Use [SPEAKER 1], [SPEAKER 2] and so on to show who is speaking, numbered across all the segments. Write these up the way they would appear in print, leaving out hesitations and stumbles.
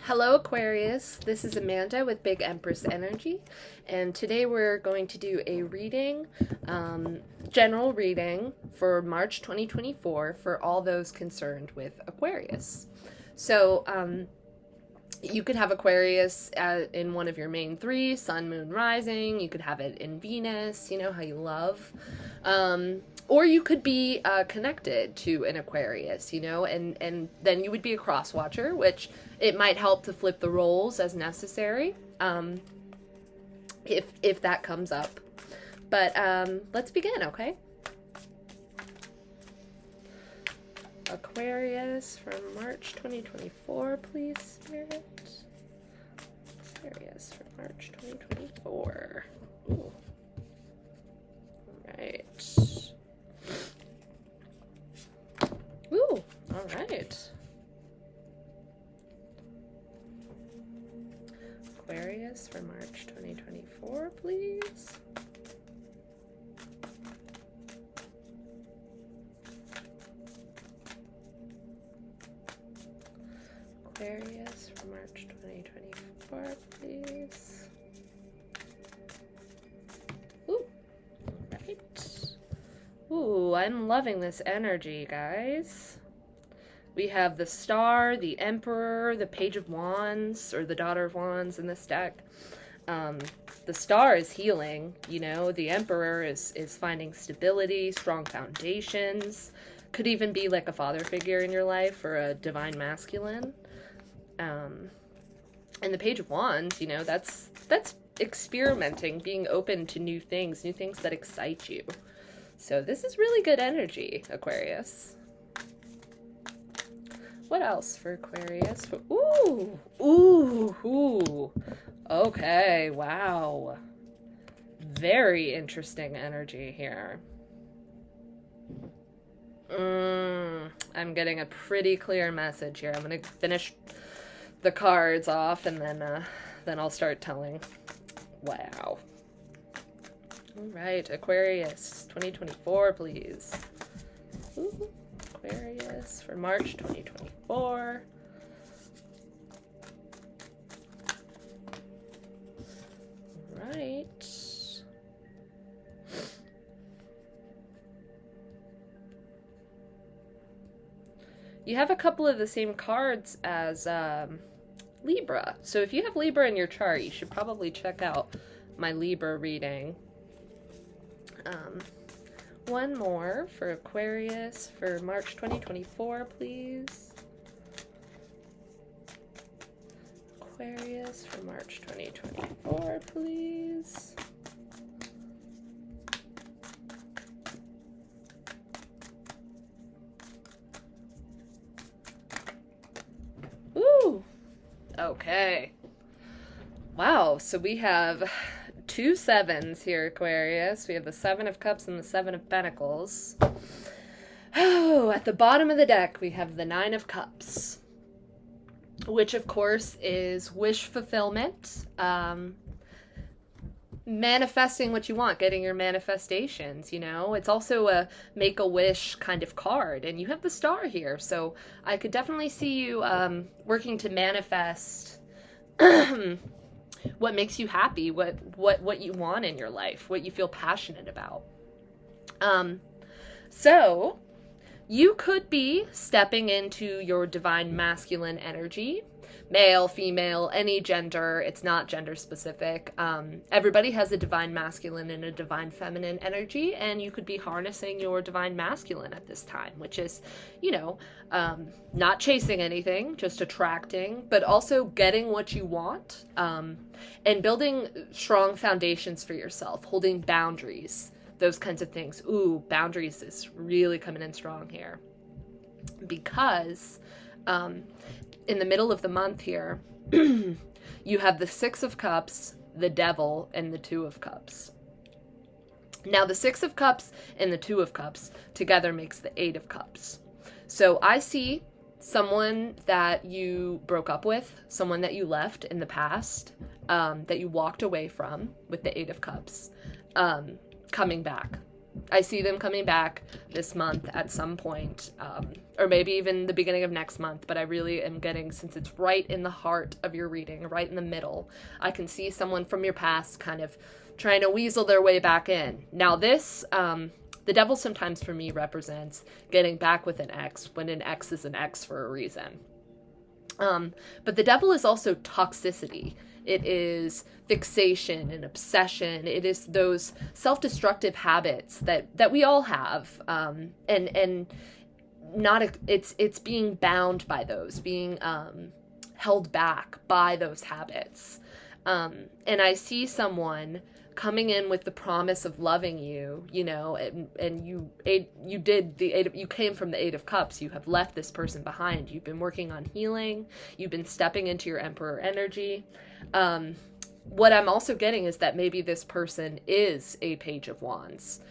[SPEAKER 1] Hello Aquarius, this is Amanda with Big Empress Energy, and today we're going to do a reading, general reading for March 2024 for all those concerned with Aquarius. So you could have Aquarius in one of your main three, Sun, Moon, Rising. You could have it in Venus, you know how you love. Or you could be connected to an Aquarius, you know, and then you would be a cross watcher, which it might help to flip the roles as necessary, if that comes up. But let's begin, okay? Aquarius for March 2024, please, Spirit. Aquarius for March 2024. Ooh. All right. Ooh, all right. Aquarius for March 2024, please. Aquarius for March 2024, please. Ooh, all right. Ooh, I'm loving this energy, guys. We have the Star, the Emperor, the Page of Wands, or the Daughter of Wands in this deck. The Star is healing, you know. The Emperor is finding stability, strong foundations. Could even be like a father figure in your life or a divine masculine. And the Page of Wands, you know, that's experimenting, being open to new things that excite you. So this is really good energy, Aquarius. What else for Aquarius? Ooh. Okay, wow. Very interesting energy here. I'm getting a pretty clear message here. I'm going to finish the cards off and then I'll start telling. Wow. All right, Aquarius 2024, please. Ooh. Aquarius for March 2024. Right. You have a couple of the same cards as Libra. So if you have Libra in your chart, you should probably check out my Libra reading. One more for Aquarius for March 2024, please. Aquarius for March 2024, please. Ooh, okay. Wow, so we have two sevens here, Aquarius. We have the Seven of Cups and the Seven of Pentacles. Oh, at the bottom of the deck, we have the Nine of Cups, which, of course, is wish fulfillment. Manifesting what you want, getting your manifestations, you know. It's also a make-a-wish kind of card, and you have the Star here, so I could definitely see you working to manifest what makes you happy, what you want in your life, what you feel passionate about. So you could be stepping into your divine masculine energy, male, female, any gender. It's not gender specific. Everybody has a divine masculine and a divine feminine energy, and you could be harnessing your divine masculine at this time, which is, you know, not chasing anything, just attracting, but also getting what you want, and building strong foundations for yourself, holding boundaries, those kinds of things. Ooh, boundaries is really coming in strong here, because in the middle of the month here, you have the Six of Cups, the Devil, and the Two of Cups. Now, the Six of Cups and the Two of Cups together makes the Eight of Cups. So I see someone that you broke up with, someone that you left in the past, that you walked away from with the Eight of Cups, coming back. I see them coming back this month at some point, or maybe even the beginning of next month, but I really am getting, since it's right in the heart of your reading, right in the middle, I can see someone from your past kind of trying to weasel their way back in. Now this, the devil sometimes for me represents getting back with an ex when an ex is an ex for a reason. But the devil is also toxicity. It is fixation and obsession. It is those self-destructive habits that we all have. And not, it's being bound by those, being, held back by those habits. And I see someone coming in with the promise of loving you, you know, and you came from the Eight of Cups. You have left this person behind. You've been working on healing. You've been stepping into your Emperor energy. What I'm also getting is that maybe this person is a Page of Wands.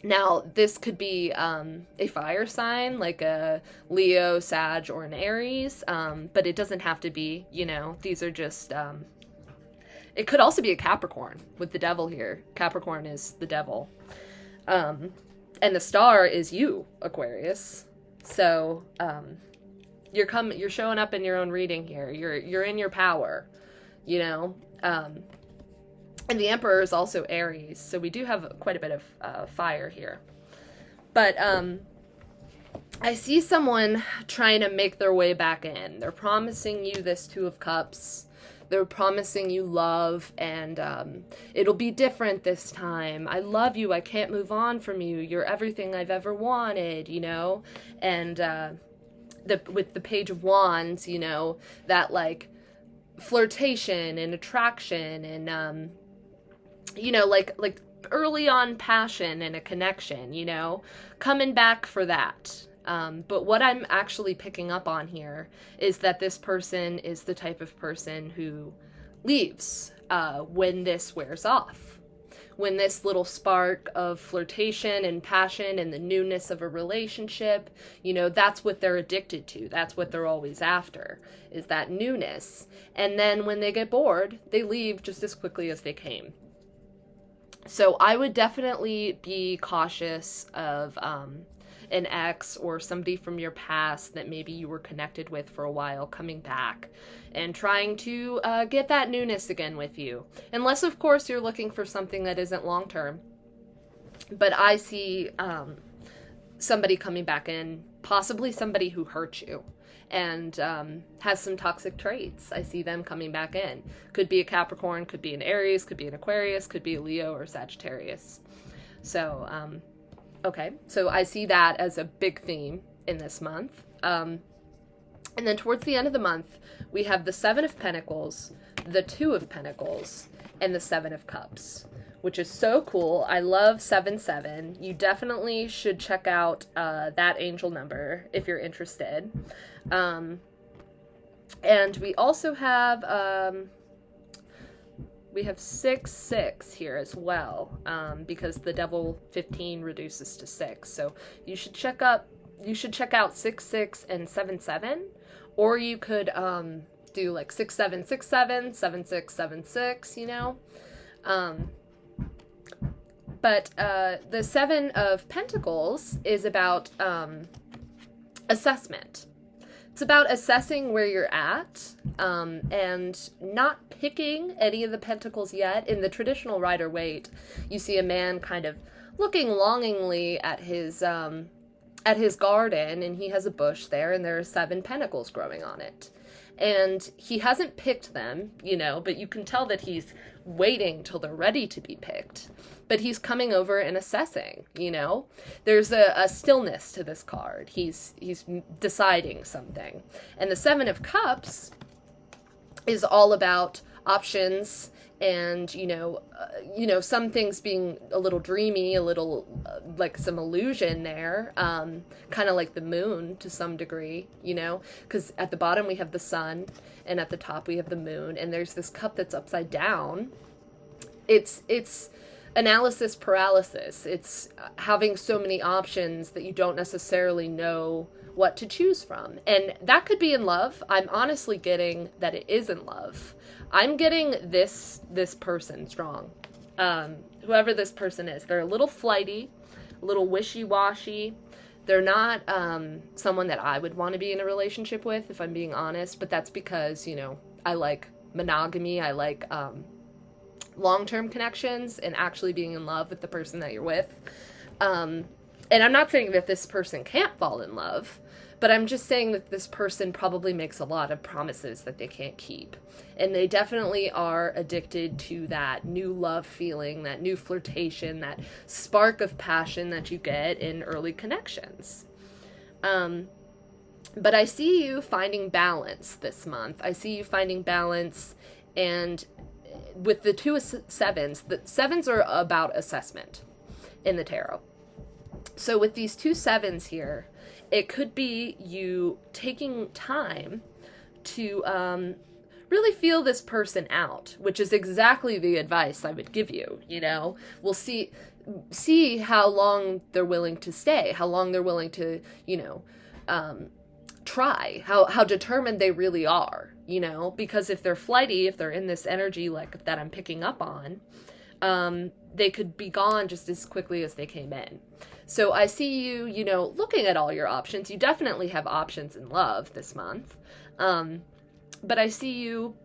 [SPEAKER 1] Now, this could be a fire sign, like a Leo, Sag, or an Aries, but it doesn't have to be, you know, these are just... It could also be a Capricorn with the devil here. Capricorn is the devil. And the star is you, Aquarius. So, you're showing up in your own reading here. You're in your power, you know? And the Emperor is also Aries. So we do have quite a bit of fire here. But, I see someone trying to make their way back in. They're promising you this Two of Cups. They're promising you love, and it'll be different this time. I love you. I can't move on from you. You're everything I've ever wanted, you know? And with the Page of Wands, you know, that, like, flirtation and attraction and, you know, like early on passion and a connection, you know? Coming back for that. But what I'm actually picking up on here is that this person is the type of person who leaves when this wears off. When this little spark of flirtation and passion and the newness of a relationship, you know, that's what they're addicted to. That's what they're always after, is that newness. And then when they get bored, they leave just as quickly as they came. So I would definitely be cautious of... an ex or somebody from your past that maybe you were connected with for a while coming back and trying to get that newness again with you. Unless, of course, you're looking for something that isn't long-term. But I see somebody coming back in, possibly somebody who hurt you and has some toxic traits. I see them coming back in. Could be a Capricorn, could be an Aries, could be an Aquarius, could be a Leo or Sagittarius. So, okay, so I see that as a big theme in this month. And then towards the end of the month, we have the Seven of Pentacles, the Two of Pentacles, and the Seven of Cups, which is so cool. I love 7-7. You definitely should check out that angel number if you're interested. And we also have... we have 6-6 here as well, because the devil 15 reduces to 6. So you should check out 6-6 and 7-7, or you could do like 6-7-6-7, 7-6-7-6, you know. But the Seven of Pentacles is about assessment. It's about assessing where you're at, and not picking any of the pentacles yet. In the traditional Rider-Waite, you see a man kind of looking longingly at his garden, and he has a bush there, and there are 7 pentacles growing on it. And he hasn't picked them, you know, but you can tell that he's waiting till they're ready to be picked. But he's coming over and assessing, you know. There's a stillness to this card. He's deciding something. And the Seven of Cups is all about options and, you know, some things being a little dreamy, a little like some illusion there, kind of like the moon to some degree, you know, because at the bottom we have the sun and at the top we have the moon, and there's this cup that's upside down. It's analysis paralysis. It's having so many options that you don't necessarily know what to choose from. And that could be in love. I'm honestly getting that it is in love. I'm getting this person strong, whoever this person is. They're a little flighty, a little wishy-washy. They're not someone that I would want to be in a relationship with, if I'm being honest, but that's because, you know, I like monogamy. I like long-term connections and actually being in love with the person that you're with. And I'm not saying that this person can't fall in love, but I'm just saying that this person probably makes a lot of promises that they can't keep. And they definitely are addicted to that new love feeling, that new flirtation, that spark of passion that you get in early connections. But I see you finding balance this month. I see you finding balance, and with the 2 sevens, the sevens are about assessment in the tarot. So with these 2 sevens here, it could be you taking time to really feel this person out, which is exactly the advice I would give you. You know, we'll see how long they're willing to stay, how long they're willing to, you know, try, how determined they really are, you know, because if they're flighty, if they're in this energy like that I'm picking up on, they could be gone just as quickly as they came in. So I see you, you know, looking at all your options. You definitely have options in love this month. But I see you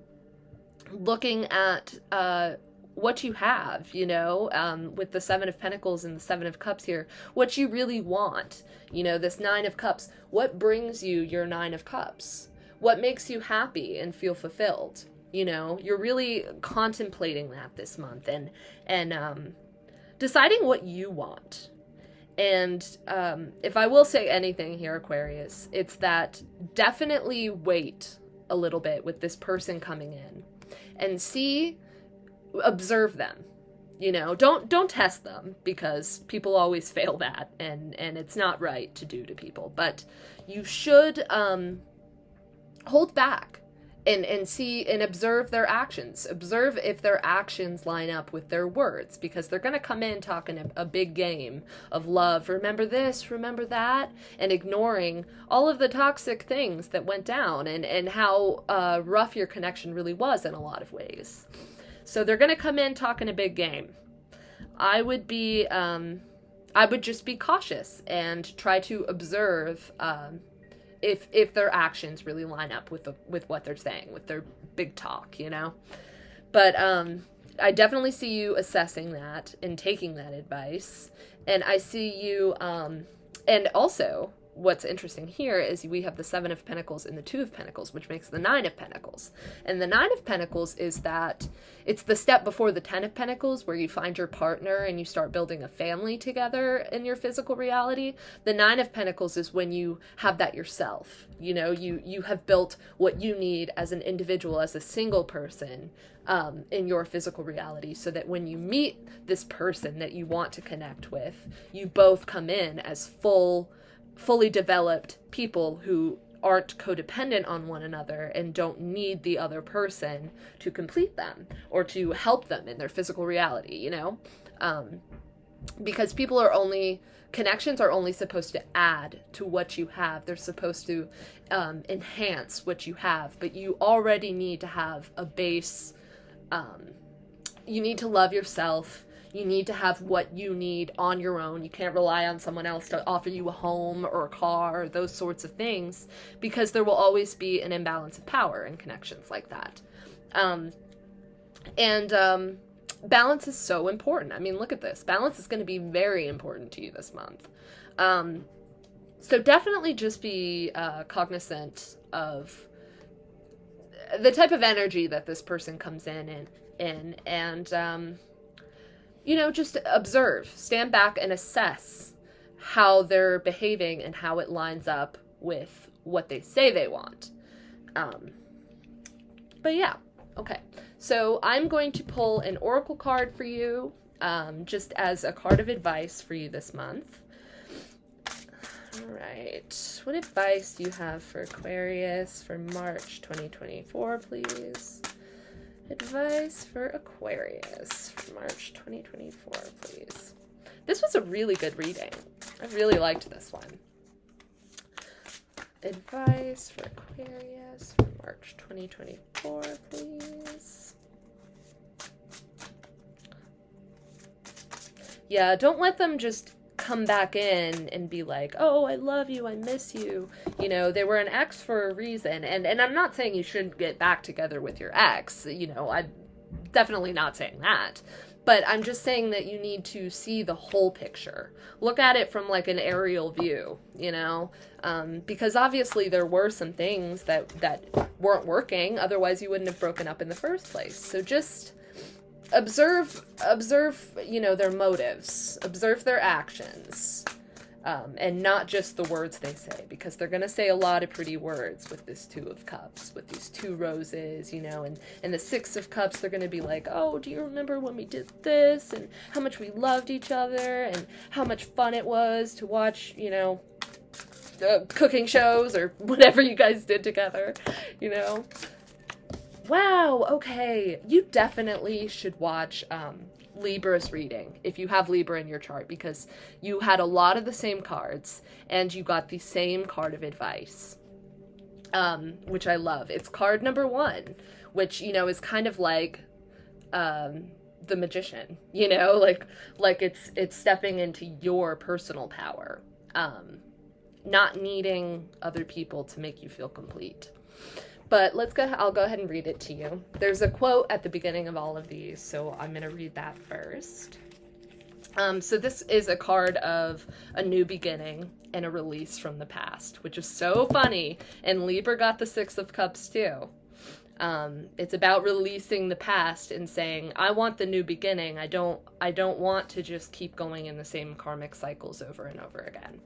[SPEAKER 1] looking at what you have, you know, with the 7 of Pentacles and the 7 of Cups here, what you really want. You know, this 9 of Cups, what brings you your 9 of Cups? What makes you happy and feel fulfilled? You know, you're really contemplating that this month and deciding what you want. And if I will say anything here, Aquarius, it's that definitely wait a little bit with this person coming in and observe them. You know, don't test them, because people always fail that, and it's not right to do to people. But you should hold back and see and observe their actions. Observe if their actions line up with their words, because they're going to come in talking a big game of love. Remember this, remember that, and ignoring all of the toxic things that went down and how rough your connection really was in a lot of ways. So they're going to come in talking a big game. I would just be cautious and try to observe if their actions really line up with what they're saying, with their big talk, you know. But I definitely see you assessing that and taking that advice. And I see you, and also what's interesting here is we have the 7 of Pentacles and the 2 of Pentacles, which makes the 9 of Pentacles. And the 9 of Pentacles is that it's the step before the 10 of Pentacles, where you find your partner and you start building a family together in your physical reality. The 9 of Pentacles is when you have that yourself. You know, you have built what you need as an individual, as a single person, in your physical reality, so that when you meet this person that you want to connect with, you both come in as fully developed people who aren't codependent on one another and don't need the other person to complete them or to help them in their physical reality, you know? Because connections are only supposed to add to what you have. They're supposed to enhance what you have, but you already need to have a base. You need to love yourself. You need to have what you need on your own. You can't rely on someone else to offer you a home or a car or those sorts of things, because there will always be an imbalance of power in connections like that. Balance is so important. I mean, look at this. Balance is going to be very important to you this month. So definitely just be cognizant of the type of energy that this person comes in and you know, just observe, stand back and assess how they're behaving and how it lines up with what they say they want. But yeah, okay. So I'm going to pull an oracle card for you, just as a card of advice for you this month. All right. What advice do you have for Aquarius for March 2024, please? Advice for Aquarius for March 2024, please. This was a really good reading. I really liked this one. Advice for Aquarius for March 2024, please. Yeah, don't let them just come back in and be like, oh, I love you, I miss you. You know, they were an ex for a reason. And I'm not saying you shouldn't get back together with your ex. You know, I'm definitely not saying that. But I'm just saying that you need to see the whole picture. Look at it from like an aerial view, you know? Because obviously there were some things that weren't working. Otherwise you wouldn't have broken up in the first place. So just observe, you know, their motives, observe their actions, and not just the words they say, because they're going to say a lot of pretty words with this Two of Cups, with these two roses, you know, and the Six of Cups, they're going to be like, oh, do you remember when we did this, and how much we loved each other, and how much fun it was to watch, you know, cooking shows, or whatever you guys did together, you know. Wow, okay. You definitely should watch Libra's reading if you have Libra in your chart, because you had a lot of the same cards and you got the same card of advice, which I love. It's card number 1, which, you know, is kind of like the Magician, you know, like it's stepping into your personal power, not needing other people to make you feel complete. But I'll go ahead and read it to you. There's a quote at the beginning of all of these, so I'm going to read that first. So this is a card of a new beginning and a release from the past, which is so funny. And Libra got the Six of Cups too. It's about releasing the past and saying, I want the new beginning. I don't want to just keep going in the same karmic cycles over and over again.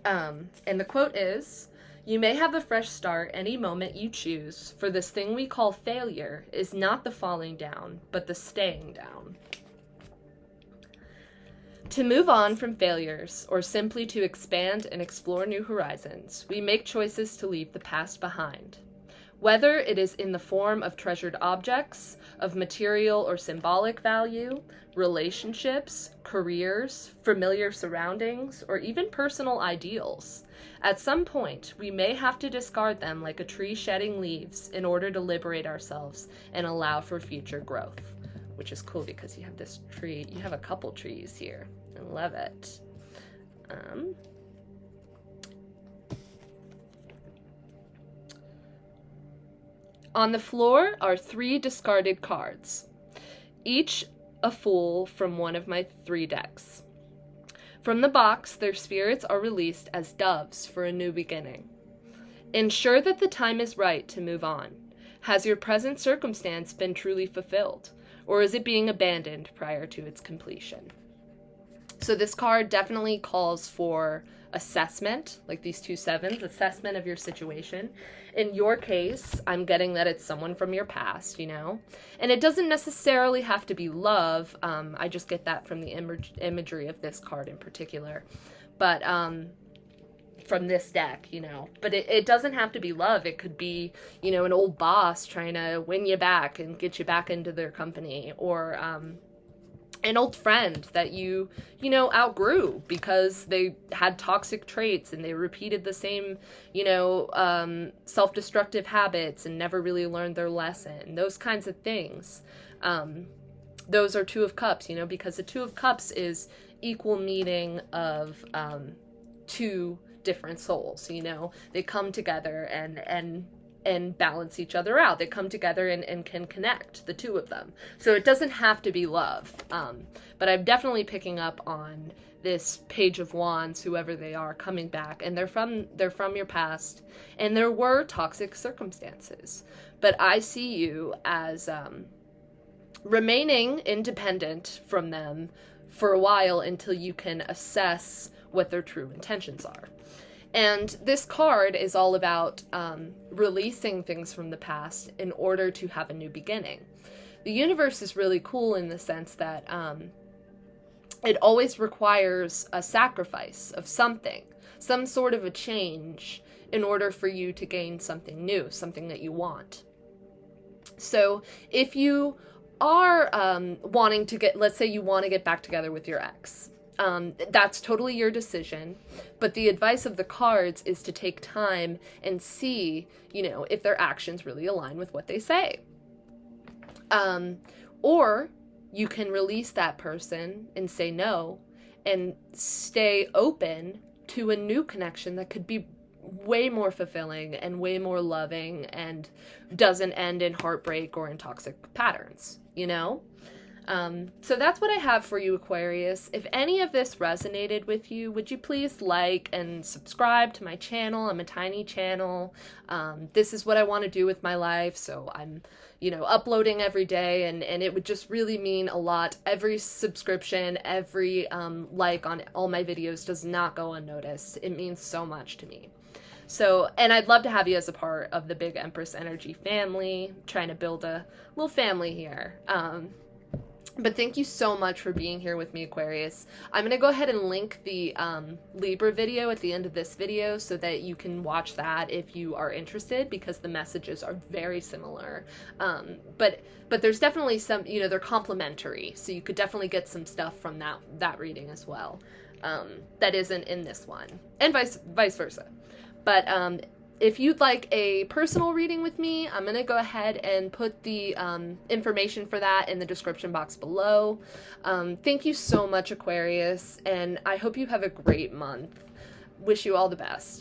[SPEAKER 1] And the quote is, "You may have a fresh start any moment you choose, for this thing we call failure is not the falling down, but the staying down." To move on from failures, or simply to expand and explore new horizons, we make choices to leave the past behind. Whether it is in the form of treasured objects, of material or symbolic value, relationships, careers, familiar surroundings, or even personal ideals, at some point we may have to discard them like a tree shedding leaves in order to liberate ourselves and allow for future growth. Which is cool because you have this tree, you have a couple trees here. I love it. On the floor are 3 discarded cards, each a fool from one of my 3 decks. From the box, their spirits are released as doves for a new beginning. Ensure that the time is right to move on. Has your present circumstance been truly fulfilled, or is it being abandoned prior to its completion? So this card definitely calls for assessment, like these 2 sevens, assessment of your situation. In your case, I'm getting that it's someone from your past, you know? And it doesn't necessarily have to be love. I just get that from the imagery of this card in particular. But from this deck, you know. But it doesn't have to be love. It could be, you know, an old boss trying to win you back and get you back into their company, or an old friend that you know, outgrew because they had toxic traits and they repeated the same, you know, self-destructive habits and never really learned their lesson. Those kinds of things. Those are 2 of Cups, you know, because the 2 of Cups is equal meaning of 2 different souls, you know. They come together and balance each other out. They come together and can connect, the 2 of them. So it doesn't have to be love. But I'm definitely picking up on this Page of Wands, whoever they are, coming back, and they're from your past, and there were toxic circumstances. But I see you as remaining independent from them for a while until you can assess what their true intentions are. And this card is all about releasing things from the past in order to have a new beginning. The universe is really cool in the sense that it always requires a sacrifice of something, some sort of a change, in order for you to gain something new, something that you want. So if you are wanting to let's say you want to get back together with your ex, that's totally your decision, but the advice of the cards is to take time and see, you know, if their actions really align with what they say. Or you can release that person and say no and stay open to a new connection that could be way more fulfilling and way more loving and doesn't end in heartbreak or in toxic patterns, you know? So that's what I have for you, Aquarius. If any of this resonated with you, would you please like and subscribe to my channel? I'm a tiny channel. This is what I want to do with my life, so I'm, uploading every day, and it would just really mean a lot. Every subscription, every like on all my videos does not go unnoticed. It means so much to me. So, and I'd love to have you as a part of the Big Empress Energy family, trying to build a little family here. But thank you so much for being here with me, Aquarius. I'm going to go ahead and link the Libra video at the end of this video so that you can watch that if you are interested, because the messages are very similar. But there's definitely some, they're complementary, so you could definitely get some stuff from that reading as well that isn't in this one, and vice versa. But if you'd like a personal reading with me, I'm going to go ahead and put the information for that in the description box below. Thank you so much, Aquarius, and I hope you have a great month. Wish you all the best.